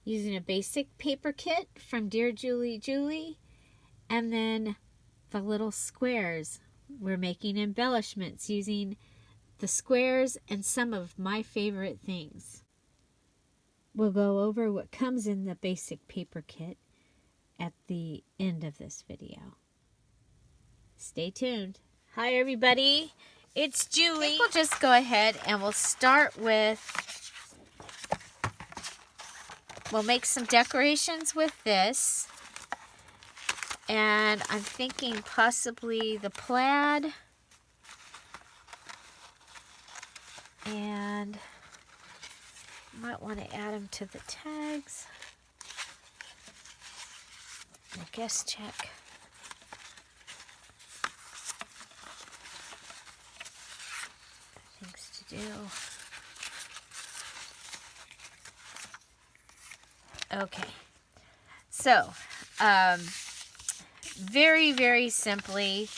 using a basic paper kit from Dear Julie, and then the little squares. We're making embellishments using the squares and some of my favorite things. We'll go over what comes in the basic paper kit at the end of this video. Stay tuned. Hi everybody, it's Julie. We'll just go ahead and we'll start with, we'll make some decorations with this. And I'm thinking possibly the plaid. And might want to add them to the tags. I guess check. Things to do. Okay. So, very, very simply,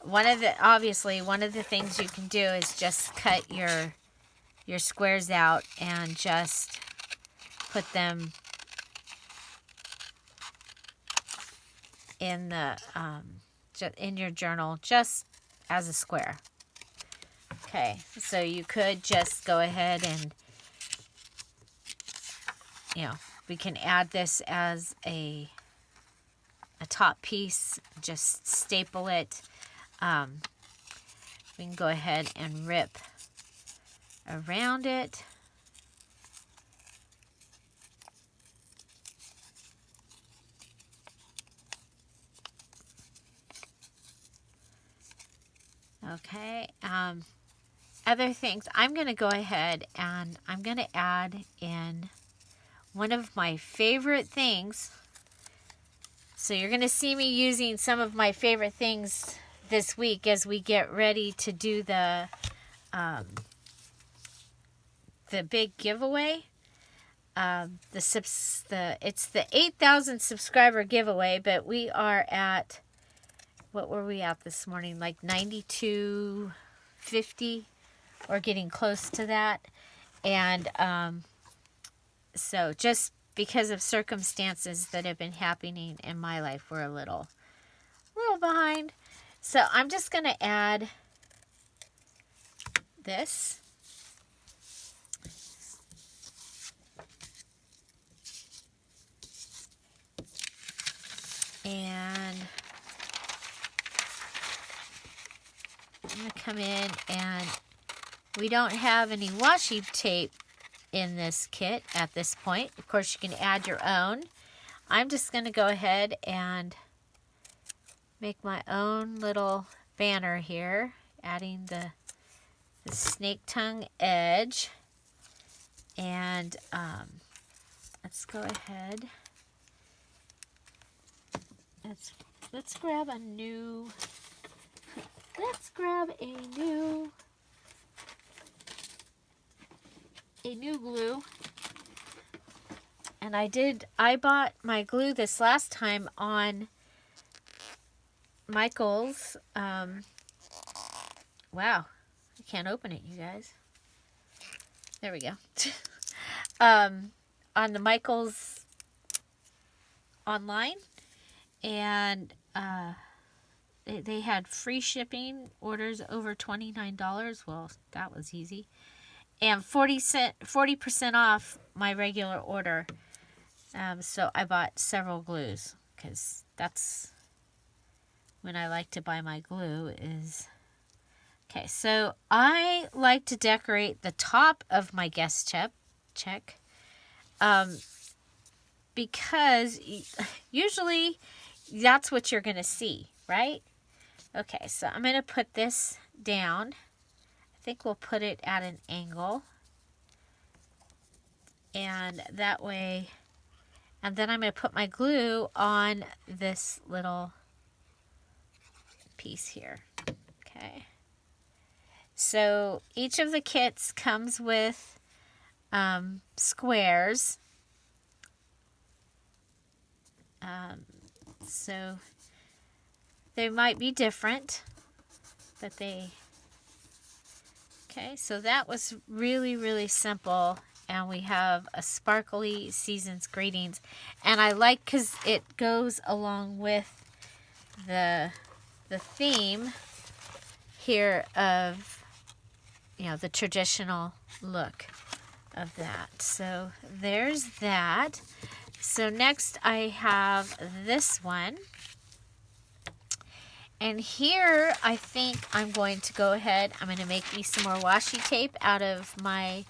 obviously one of the things you can do is just cut your squares out and just put them in the in your journal just as a square. Okay, so you could just go ahead and, we can add this as a top piece, just staple it. We can go ahead and rip around it. Okay, other things, I'm going to go ahead and I'm going to add in one of my favorite things. So you're going to see me using some of my favorite things this week as we get ready to do the big giveaway. It's the 8,000 subscriber giveaway, but we are at, what were we at this morning? Like 92.50 or getting close to that. And so just because of circumstances that have been happening in my life, we're a little behind. So I'm just going to add this. And I'm going to come in, and we don't have any washi tape in this kit at this point. Of course, you can add your own. I'm just going to go ahead and make my own little banner here, adding the snake tongue edge. And let's go ahead. Let's grab a new. Let's grab a new glue. And I bought my glue this last time on Michael's. Wow, I can't open it, you guys. There we go. On the Michael's online, and they had free shipping, orders over $29. Well, that was easy. And 40% off my regular order. So I bought several glues, because that's when I like to buy my glue is. Okay, so I like to decorate the top of my guest check. Because usually that's what you're going to see, right? Okay, so I'm going to put this down. I think we'll put it at an angle. And that way, and then I'm going to put my glue on this little piece here. Okay. So each of the kits comes with squares. So they might be different, but okay, so that was really, really simple. and we have a sparkly season's greetings, and I like because it goes along with the theme here of, you know, the traditional look of that. So there's that. So next I have this one. And here I think I'm going to go ahead, I'm going to make me some more washi tape out of my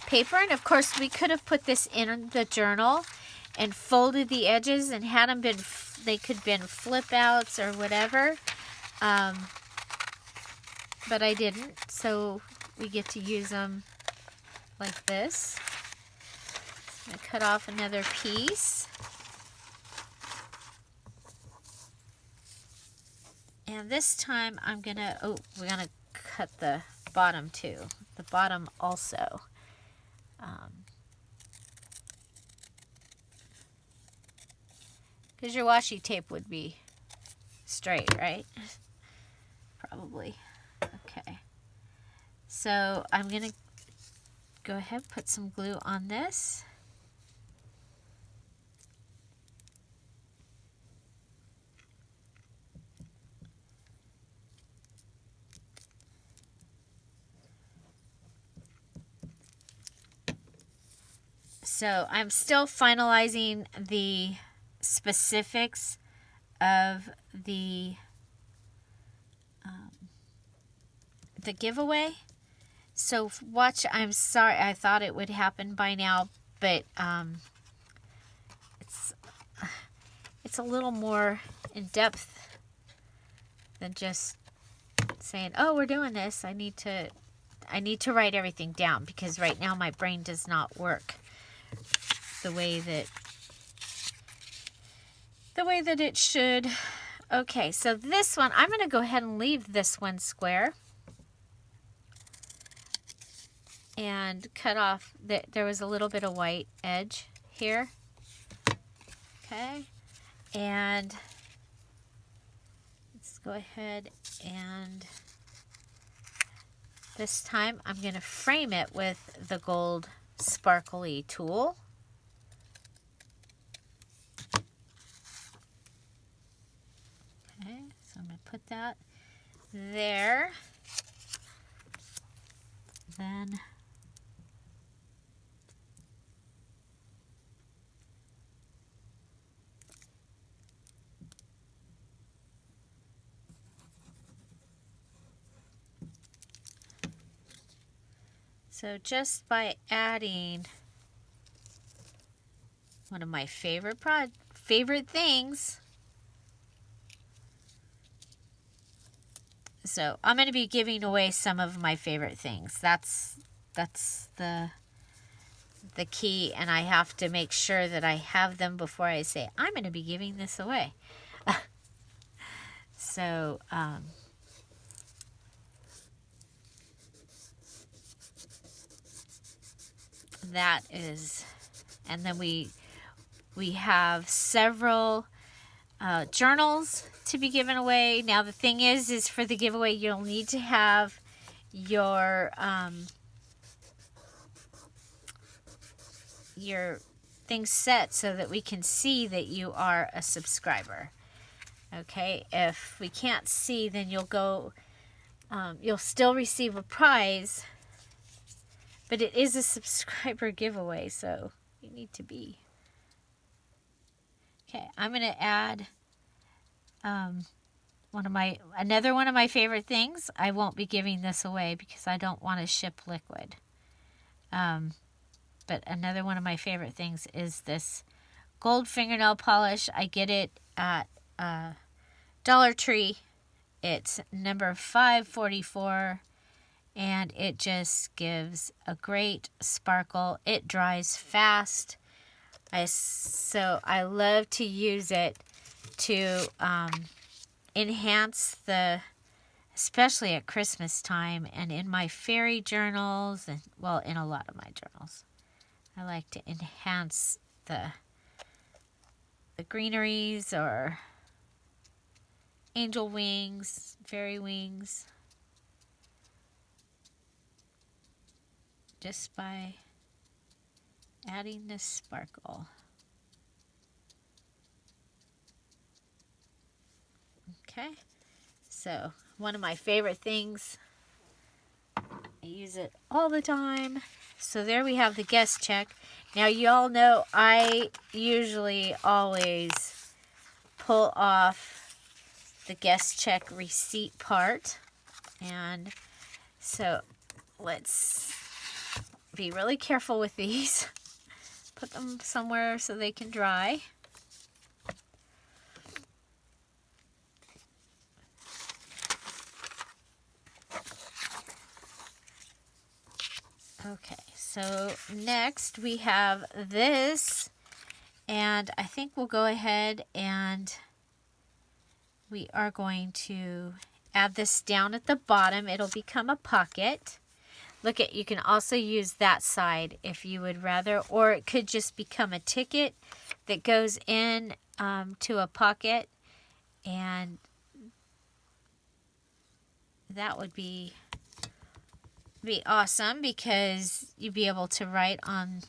paper. And of course we could have put this in the journal and folded the edges and had them been, they could have been flip outs or whatever. But I didn't, so we get to use them like this. I'm going to cut off another piece. And this time I'm going to, oh, we're going to cut the bottom too. The bottom also. Because your washi tape would be straight, right? Probably. Okay. So I'm going to go ahead and put some glue on this. So I'm still finalizing the specifics of the giveaway. So watch, I'm sorry, I thought it would happen by now, but it's a little more in depth than just saying, oh, we're doing this. I need to write everything down, because right now my brain does not work the way that it should. Okay, so this one, I'm going to go ahead and leave this one square and cut off, there was a little bit of white edge here. Okay, and let's go ahead and this time I'm going to frame it with the gold sparkly tool. Okay, so I'm going to put that there. Then so just by adding one of my favorite things. So I'm going to be giving away some of my favorite things. That's the key, and I have to make sure that I have them before I say I'm going to be giving this away. So that is, and then we have several journals to be given away. Now the thing is for the giveaway you'll need to have your things set so that we can see that you are a subscriber. Okay, if we can't see, then you'll go, you'll still receive a prize, but it is a subscriber giveaway, so you need to be. Okay, I'm going to add another one of my favorite things. I won't be giving this away because I don't want to ship liquid. But another one of my favorite things is this gold fingernail polish. I get it at Dollar Tree. It's number 544, and it just gives a great sparkle. It dries fast. So I love to use it to enhance especially at Christmas time, and in my fairy journals, and well, in a lot of my journals, I like to enhance the greeneries or angel wings, fairy wings, just by adding this sparkle. Okay, so one of my favorite things. I use it all the time. So there we have the guest check. Now you all know I usually always pull off the guest check receipt part. And so let's be really careful with these. Put them somewhere so they can dry. Okay, so next we have this, and I think we'll go ahead and we are going to add this down at the bottom. It'll become a pocket. Look at, you can also use that side if you would rather, or it could just become a ticket that goes in to a pocket, and that would be awesome because you'd be able to write on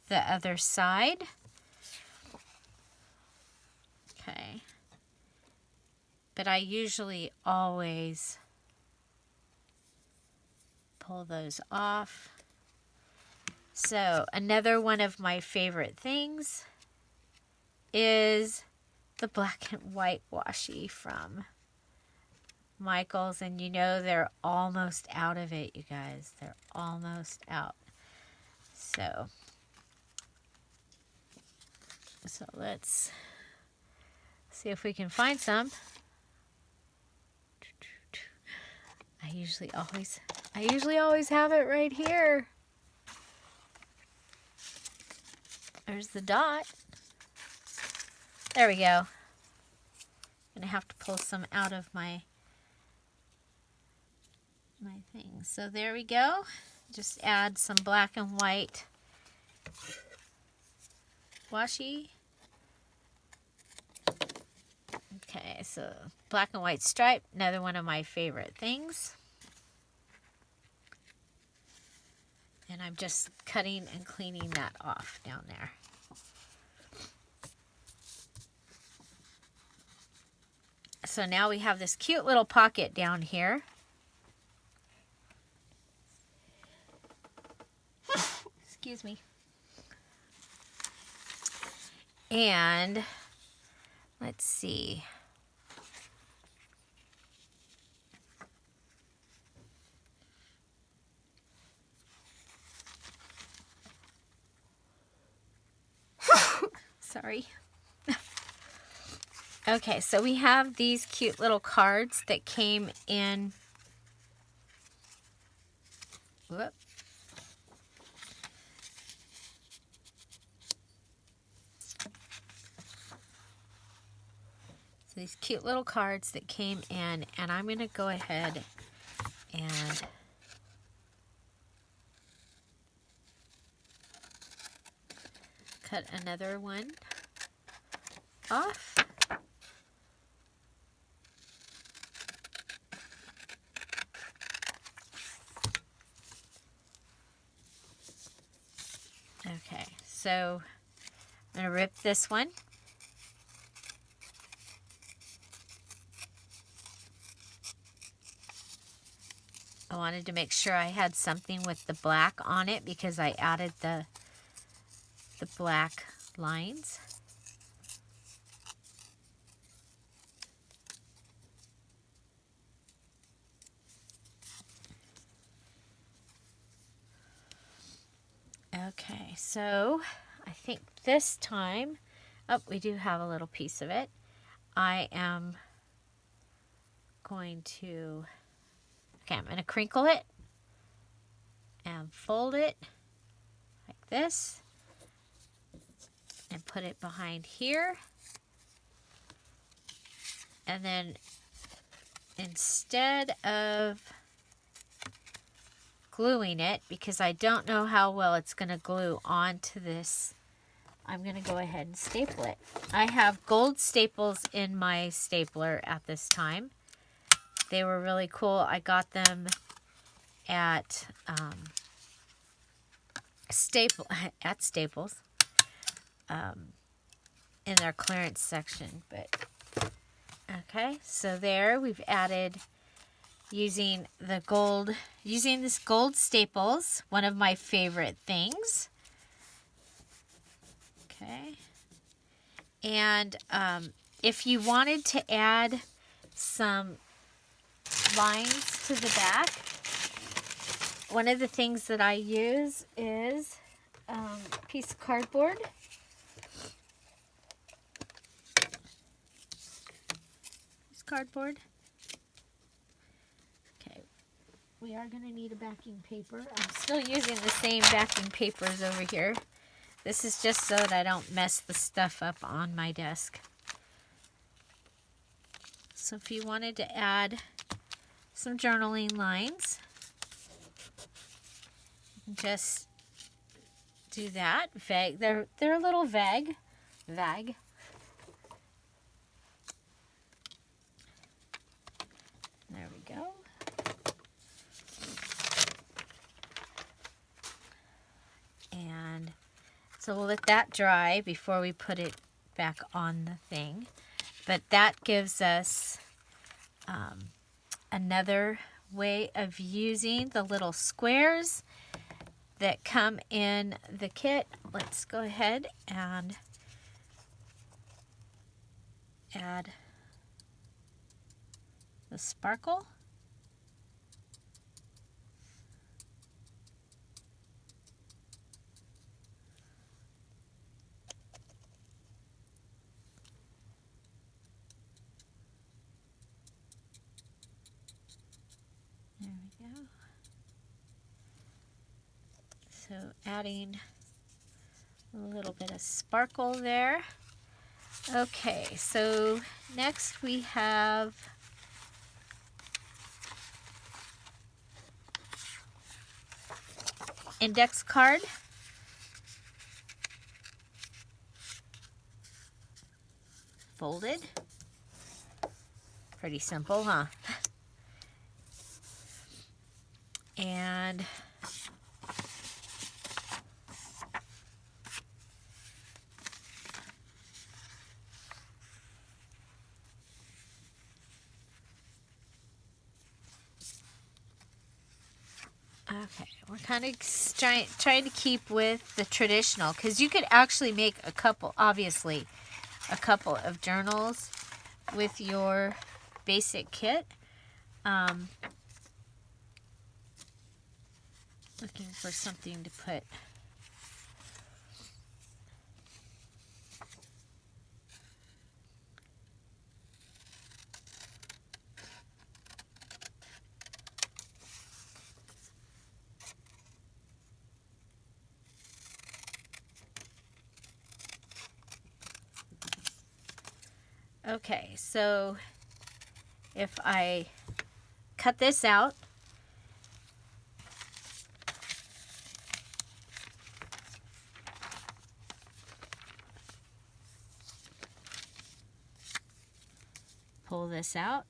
the other side. Okay. But I usually always pull those off. So another one of my favorite things is the black and white washi from Michaels, and you know they're almost out of it, you guys. They're almost out. So let's see if we can find some. I usually always have it right here. There's the dot. There we go. I'm gonna have to pull some out of my thing. So there we go. Just add some black and white washi. Okay, so black and white stripe, another one of my favorite things. And I'm just cutting and cleaning that off down there. So now we have this cute little pocket down here. Excuse me. And let's see. Sorry. Okay, so we have these cute little cards that came in. Whoop. So these cute little cards that came in, and I'm going to go ahead and cut another one off. Okay, so I'm going to rip this one. I wanted to make sure I had something with the black on it because I added the black lines. Okay, so I think this time, oh, we do have a little piece of it. I am going to, okay, I'm going to crinkle it and fold it like this and put it behind here. And then instead of gluing it, because I don't know how well it's going to glue onto this, I'm going to go ahead and staple it. I have gold staples in my stapler at this time. They were really cool. I got them at at Staples in their clearance section. But okay, so there we've added using this gold staples, one of my favorite things. Okay, and if you wanted to add some lines to the back, one of the things that I use is a piece of cardboard. Okay, we are going to need a backing paper. I'm still using the same backing papers over here. This is just so that I don't mess the stuff up on my desk. So if you wanted to add some journaling lines, just do that. Vague. They're a little vague. There we go. And so we'll let that dry before we put it back on the thing. But that gives us another way of using the little squares that come in the kit. Let's go ahead and add the sparkle. There we go. So adding a little bit of sparkle there. Okay, so next we have index card. Folded. Pretty simple, huh? And okay, we're kind of trying to keep with the traditional, because you could actually make a couple of journals with your basic kit. Looking for something to put. Okay, so if I cut this out, pull this out,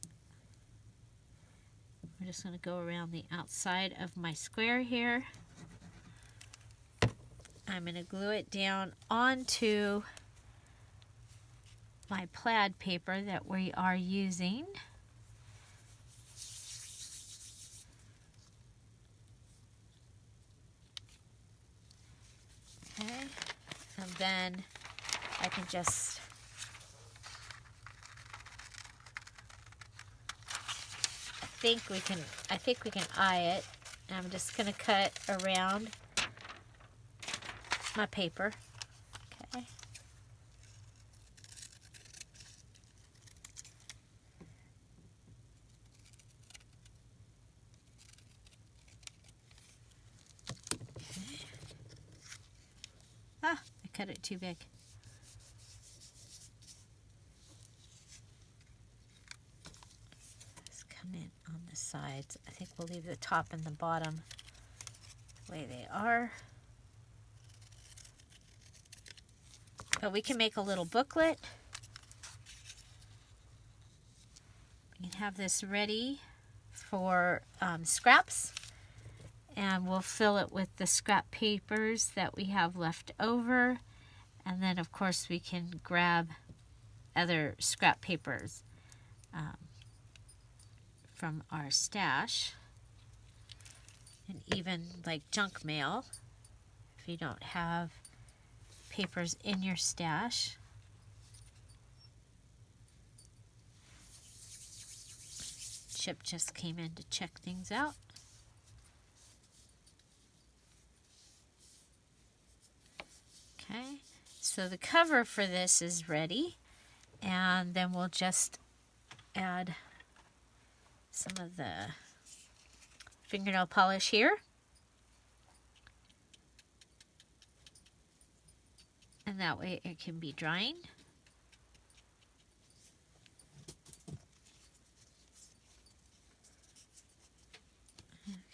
we're just going to go around the outside of my square here. I'm going to glue it down onto my plaid paper that we are using. Okay, and then I can just I think we can eye it. And I'm just going to cut around my paper. Okay. Ah, I cut it too big. Just come in on the sides. I think we'll leave the top and the bottom the way they are. But we can make a little booklet. We can have this ready for scraps. and we'll fill it with the scrap papers that we have left over. And then, of course, we can grab other scrap papers from our stash, and even like junk mail if you don't have papers in your stash. Chip just came in to check things out. Okay, so the cover for this is ready, and then we'll just add some of the fingernail polish here. And that way it can be drying.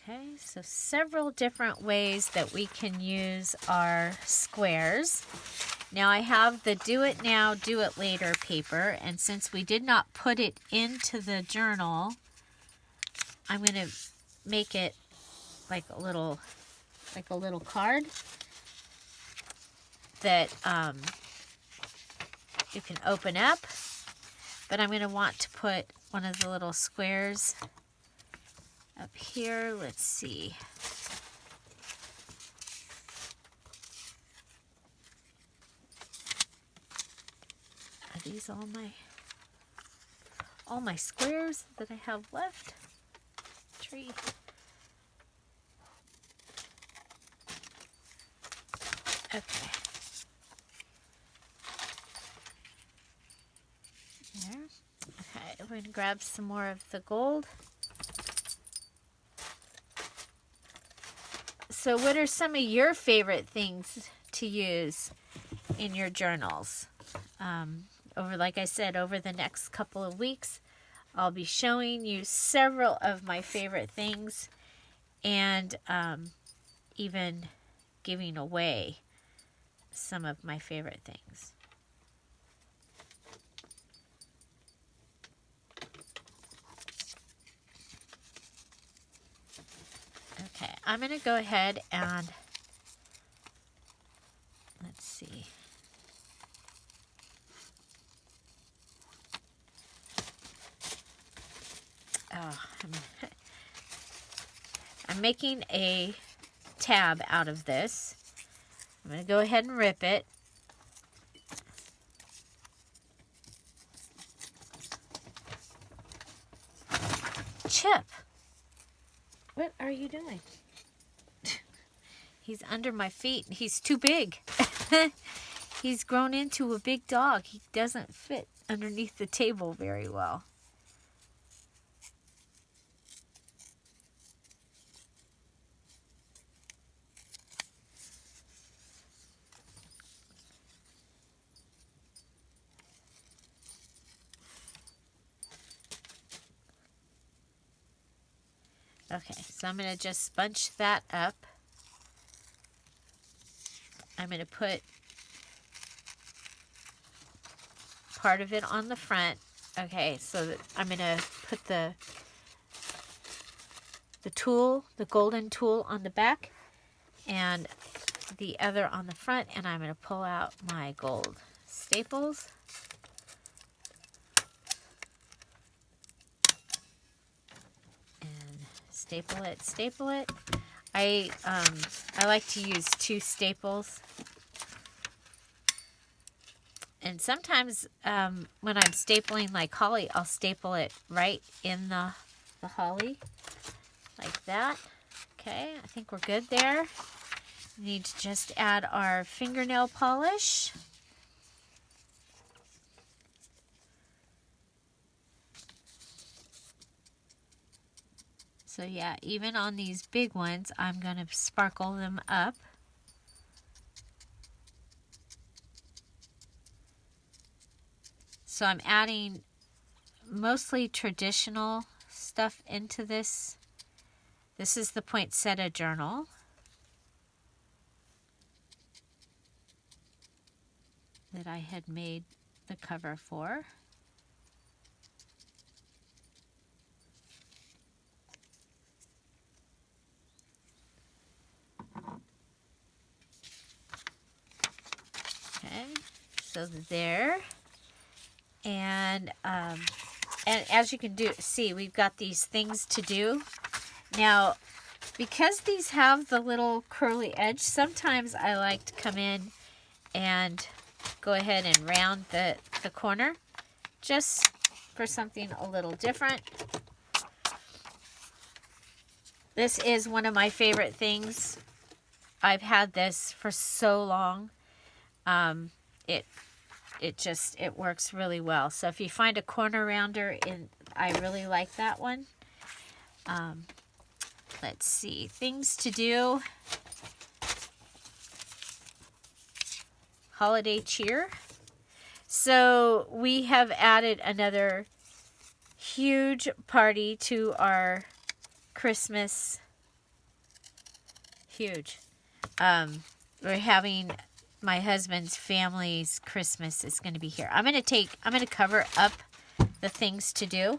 Okay, so several different ways that we can use our squares. Now I have the do it now, do it later paper, and since we did not put it into the journal, I'm going to make it like a little card that you can open up. But I'm going to want to put one of the little squares up here. Let's see. Are these all my squares that I have left? Tree. Okay. There. Okay, we're going to grab some more of the gold. So what are some of your favorite things to use in your journals? Like I said, over the next couple of weeks, I'll be showing you several of my favorite things, and even giving away some of my favorite things. Okay, I'm going to go ahead and let's see. Oh, I'm making a tab out of this. I'm going to go ahead and rip it. Chip, what are you doing? He's under my feet. He's too big. He's grown into a big dog. He doesn't fit underneath the table very well. Okay, so I'm going to just bunch that up. I'm going to put part of it on the front. Okay, so that I'm going to put the tool, the golden tool, on the back and the other on the front, and I'm going to pull out my gold staples. And staple it. I like to use 2 staples. And sometimes when I'm stapling like holly, I'll staple it right in the holly, like that. Okay, I think we're good there. We need to just add our fingernail polish. So yeah, even on these big ones, I'm going to sparkle them up. So I'm adding mostly traditional stuff into this. This is the Poinsettia journal. That I had made the cover for. So there. And as you can see, we've got these things to do. Now, because these have the little curly edge, sometimes I like to come in and go ahead and round the corner just for something a little different. This is one of my favorite things. I've had this for so long. It works really well. So if you find a corner rounder, I really like that one. Let's see, things to do. Holiday cheer. So we have added another huge party to our Christmas. Huge. We're having my husband's family's Christmas is going to be here. I'm going to cover up the things to do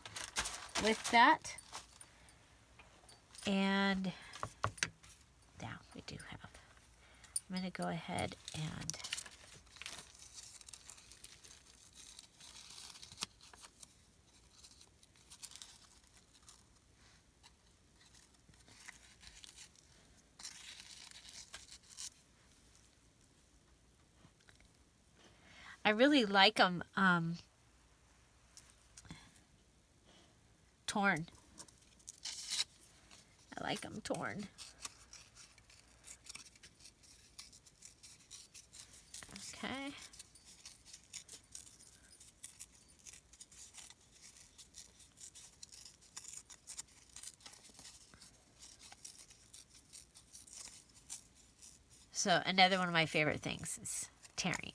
with that. And now we do have. I'm going to go ahead and I really like them torn. I like them torn. Okay. So another one of my favorite things is tearing.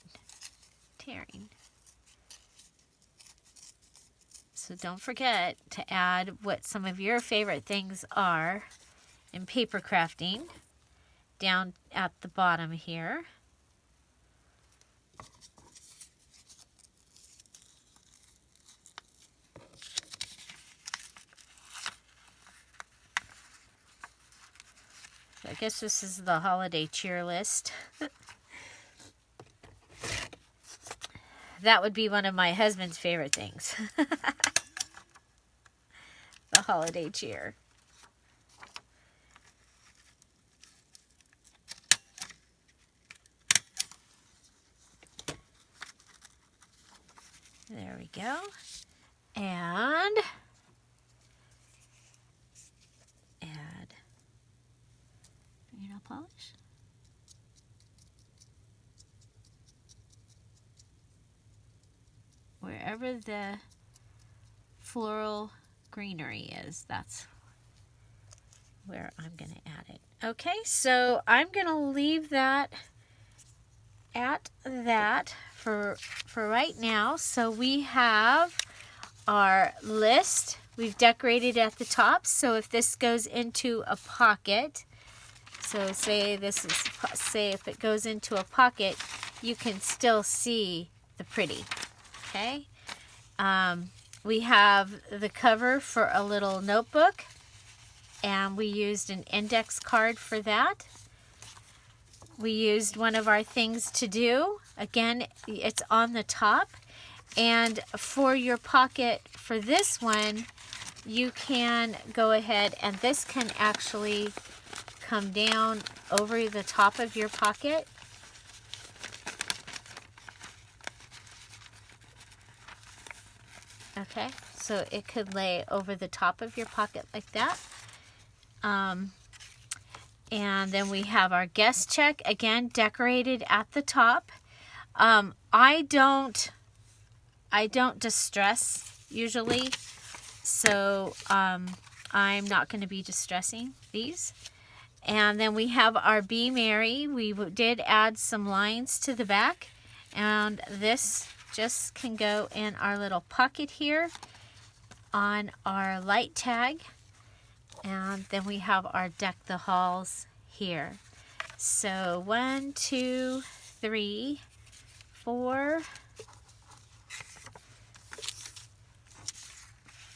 So don't forget to add what some of your favorite things are in paper crafting down at the bottom here. So I guess this is the holiday cheer list. That would be one of my husband's favorite things. The holiday cheer. There we go. And add fingernail polish. Wherever the floral greenery is, that's where I'm going to add it. Okay, so I'm going to leave that at that for right now. So we have our list. We've decorated at the top. So if this goes into a pocket, so say if it goes into a pocket, you can still see the pretty. Okay. We have the cover for a little notebook, and we used an index card for that. We used one of our things to do. Again, it's on the top. And for your pocket for this one, you can go ahead, and this can actually come down over the top of your pocket. Okay, so it could lay over the top of your pocket like that. And then we have our guest check, again, decorated at the top. I don't distress usually, so I'm not going to be distressing these. And then we have our Be Merry. We did add some lines to the back, and this just can go in our little pocket here on our light tag. And then we have our Deck the Halls here. So 1, 2, 3, 4,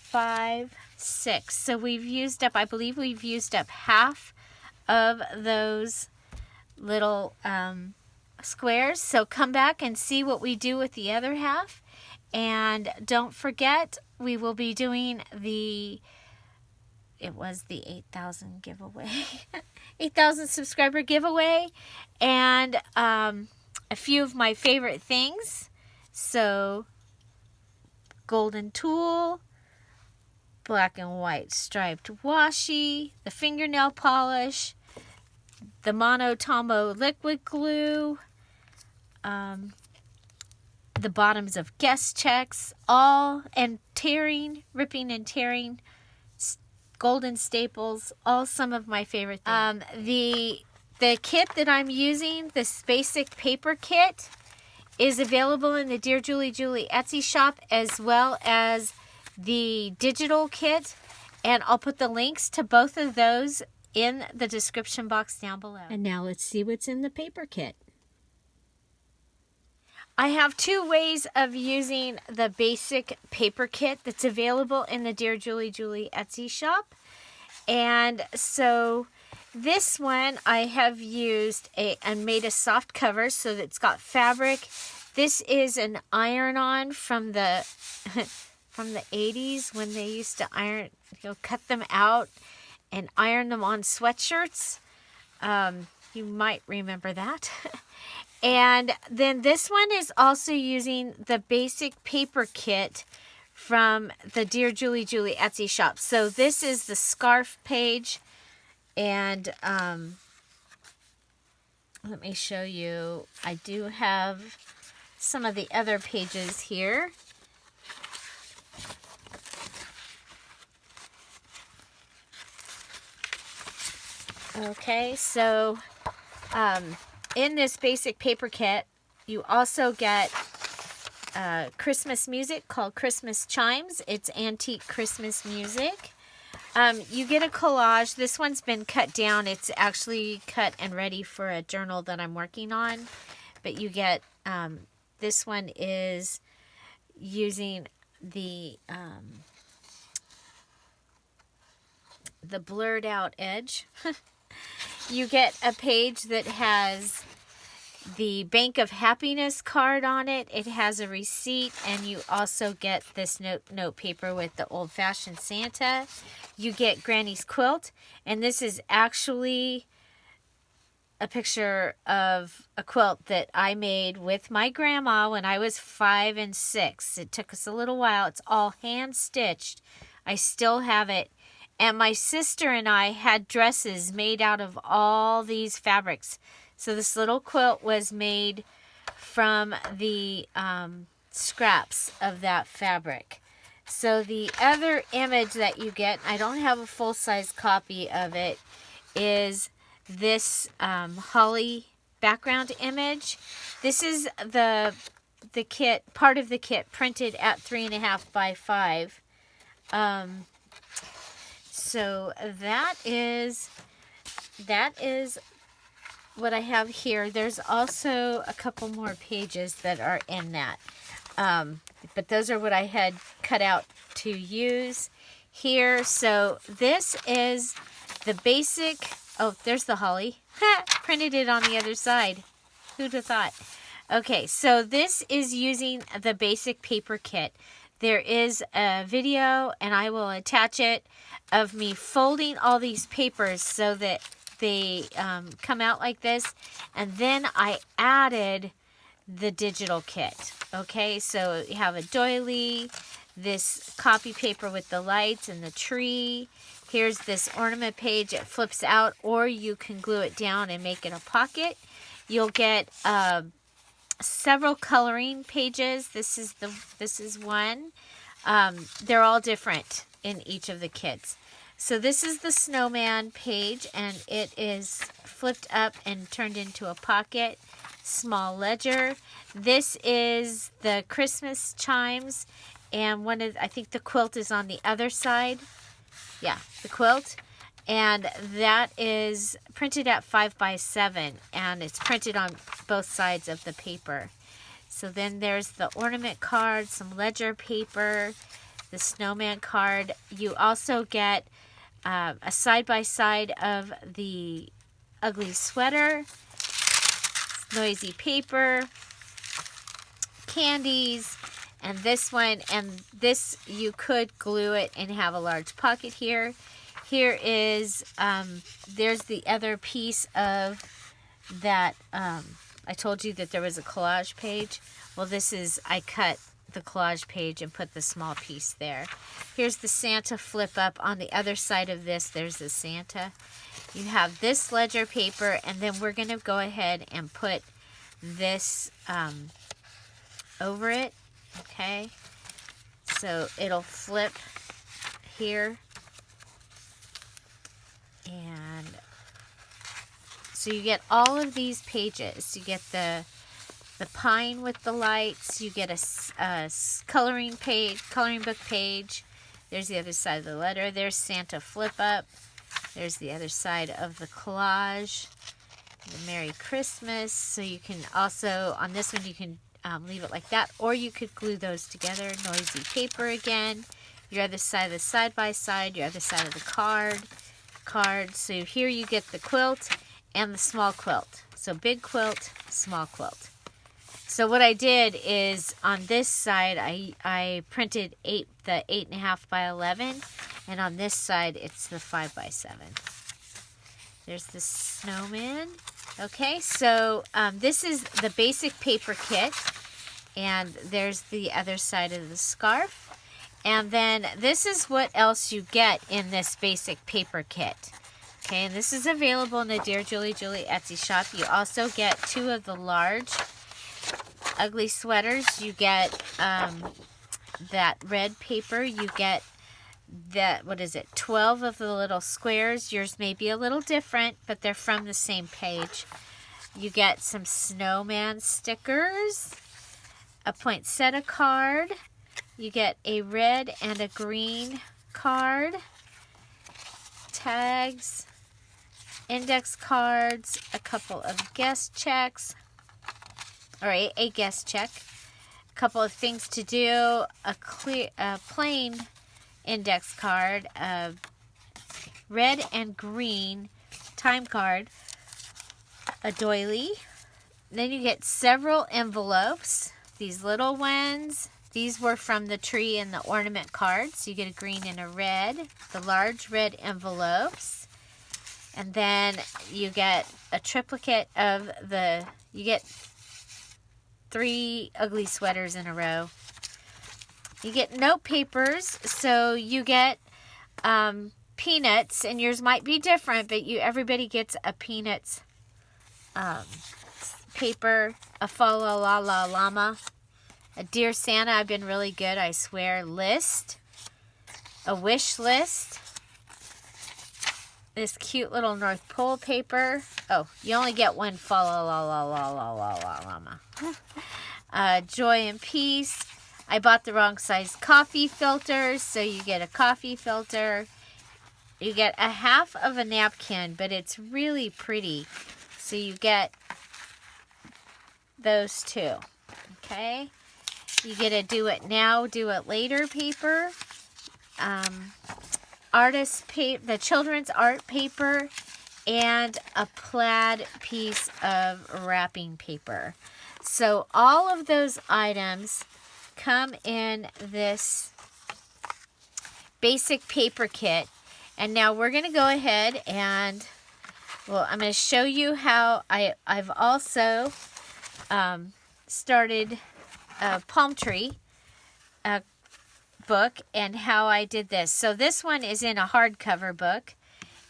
5, 6. So we've used up, I believe we've used up half of those little squares. So come back and see what we do with the other half. And don't forget, we will be doing it was the 8,000 giveaway, 8,000 subscriber giveaway, and a few of my favorite things. So golden tulle, black and white striped washi, the fingernail polish, the Monotomo liquid glue, the bottoms of guest checks, and tearing, ripping and tearing, golden staples, all some of my favorite things. The kit that I'm using, this basic paper kit, is available in the Dear Julie Etsy shop, as well as the digital kit, and I'll put the links to both of those in the description box down below. And now let's see what's in the paper kit. I have two ways of using the basic paper kit that's available in the Dear Julie Etsy shop. And so this one I have used and made a soft cover so that it's got fabric. This is an iron-on from the from the 80s when they used to iron, cut them out and iron them on sweatshirts. You might remember that. And then this one is also using the basic paper kit from the Dear Julie Etsy shop. So this is the scarf page, and let me show you. I do have some of the other pages here. Okay, so in this basic paper kit, you also get Christmas music called Christmas Chimes. It's antique Christmas music. You get a collage. This one's been cut down. It's actually cut and ready for a journal that I'm working on. But you get, this one is using the blurred out edge. You get a page that has the Bank of Happiness card on it. It has a receipt, and you also get this note paper with the old-fashioned Santa. You get Granny's quilt, and this is actually a picture of a quilt that I made with my grandma when I was 5 and 6. It took us a little while. It's all hand-stitched. I still have it. And my sister and I had dresses made out of all these fabrics. So this little quilt was made from the scraps of that fabric. So the other image that you get, I don't have a full-size copy of it, is this holly background image. This is the kit, part of the kit, printed at 3.5 by 5. So that is what I have here. There's also a couple more pages that are in that. But those are what I had cut out to use here. So this is the basic, oh, there's the holly. Printed it on the other side. Who'd have thought? Okay, so this is using the basic paper kit. There is a video, and I will attach it, of me folding all these papers so that they come out like this. And then I added the digital kit. Okay, so you have a doily, this copy paper with the lights and the tree. Here's this ornament page. It flips out, or you can glue it down and make it a pocket. You'll get several coloring pages. This is one. They're all different in each of the kits. So this is the snowman page, and it is flipped up and turned into a pocket. Small ledger. This is the Christmas chimes, and I think the quilt is on the other side. Yeah, the quilt. And that is printed at 5 by 7, and it's printed on both sides of the paper. So then there's the ornament card, some ledger paper, the snowman card. You also get a side-by-side of the ugly sweater. noisy paper, candies, and this one, and this you could glue it and have a large pocket here. Here is, there's the other piece of that, I told you that there was a collage page. Well, this is, I cut the collage page and put the small piece there. Here's the Santa flip up. On the other side of this, there's the Santa. You have this ledger paper, and then we're going to go ahead and put this over it, okay? So it'll flip here. And so you get all of these pages. You get the pine with the lights. You get a coloring book page. There's the other side of the letter. There's Santa flip up. There's the other side of the collage. The Merry Christmas. So you can also, on this one, you can leave it like that, or you could glue those together. Noisy paper again. Your other side of the side by side. Your other side of the card. So here you get the quilt and the small quilt. So big quilt, small quilt. So what I did is on this side I printed the 8.5 by 11, and on this side it's the 5 by 7. There's the snowman. Okay, so this is the basic paper kit, and there's the other side of the scarf. And then this is what else you get in this basic paper kit. Okay, and this is available in the Dear Julie Etsy shop. You also get 2 of the large ugly sweaters. You get that red paper. You get that, 12 of the little squares. Yours may be a little different, but they're from the same page. You get some snowman stickers, a poinsettia card. You get a red and a green card, tags, index cards, a couple of guest checks, or a guest check, a couple of things to do, a plain index card, a red and green time card, a doily. Then you get several envelopes, these little ones. These were from the tree and the ornament cards. You get a green and a red, the large red envelopes. And then you get a triplicate of you get 3 ugly sweaters in a row. You get note papers, so you get peanuts, and yours might be different, but everybody gets a peanuts paper, a fa la la la llama, a Dear Santa, I've been really good, I swear, list, a wish list, this cute little North Pole paper. Oh, you only get one fa la la la la la la la llama. Joy and peace. I bought the wrong size coffee filter, so you get a coffee filter. You get a half of a napkin, but it's really pretty. So you get those 2. Okay? You get a do it now, do it later paper. Artist paper, the children's art paper, and a plaid piece of wrapping paper. So all of those items come in this basic paper kit. And now we're going to go ahead and, well, I'm going to show you how I've also started a palm tree book and how I did this. So this one is in a hardcover book,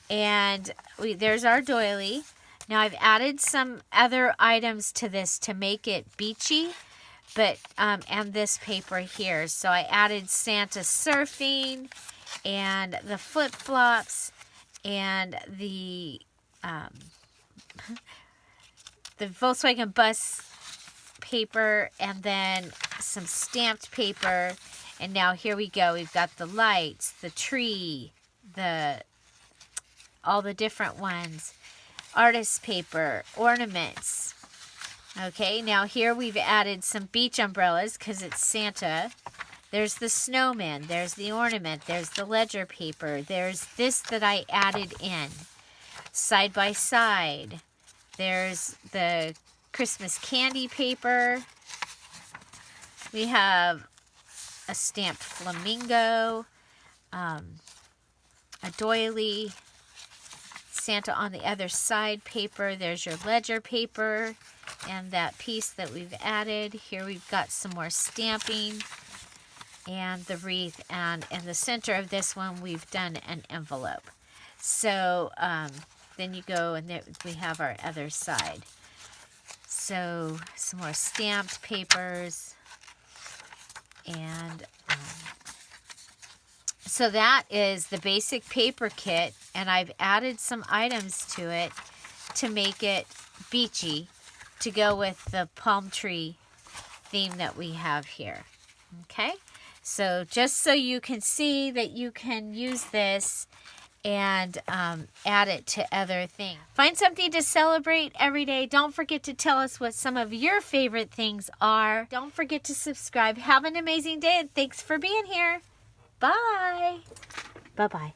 and there's our doily. Now I've added some other items to this to make it beachy, but and this paper here. So I added Santa surfing and the flip-flops and the Volkswagen bus paper, and then some stamped paper. And now here we go. We've got the lights, the tree, all the different ones, artist paper, ornaments. Okay, now here we've added some beach umbrellas because it's Santa. There's the snowman, there's the ornament, there's the ledger paper, there's this that I added in, side by side. There's the Christmas candy paper. We have a stamped flamingo, a doily, Santa on the other side paper. There's your ledger paper and that piece that we've added. Here we've got some more stamping and the wreath, and in the center of this one we've done an envelope. So then you go and there we have our other side. So some more stamped papers, and so that is the basic paper kit, and I've added some items to it to make it beachy to go with the palm tree theme that we have here. Okay, so just so you can see that you can use this and add it to other things. Find something to celebrate every day. Don't forget to tell us what some of your favorite things are. Don't forget to subscribe. Have an amazing day, and thanks for being here. Bye. Bye-bye.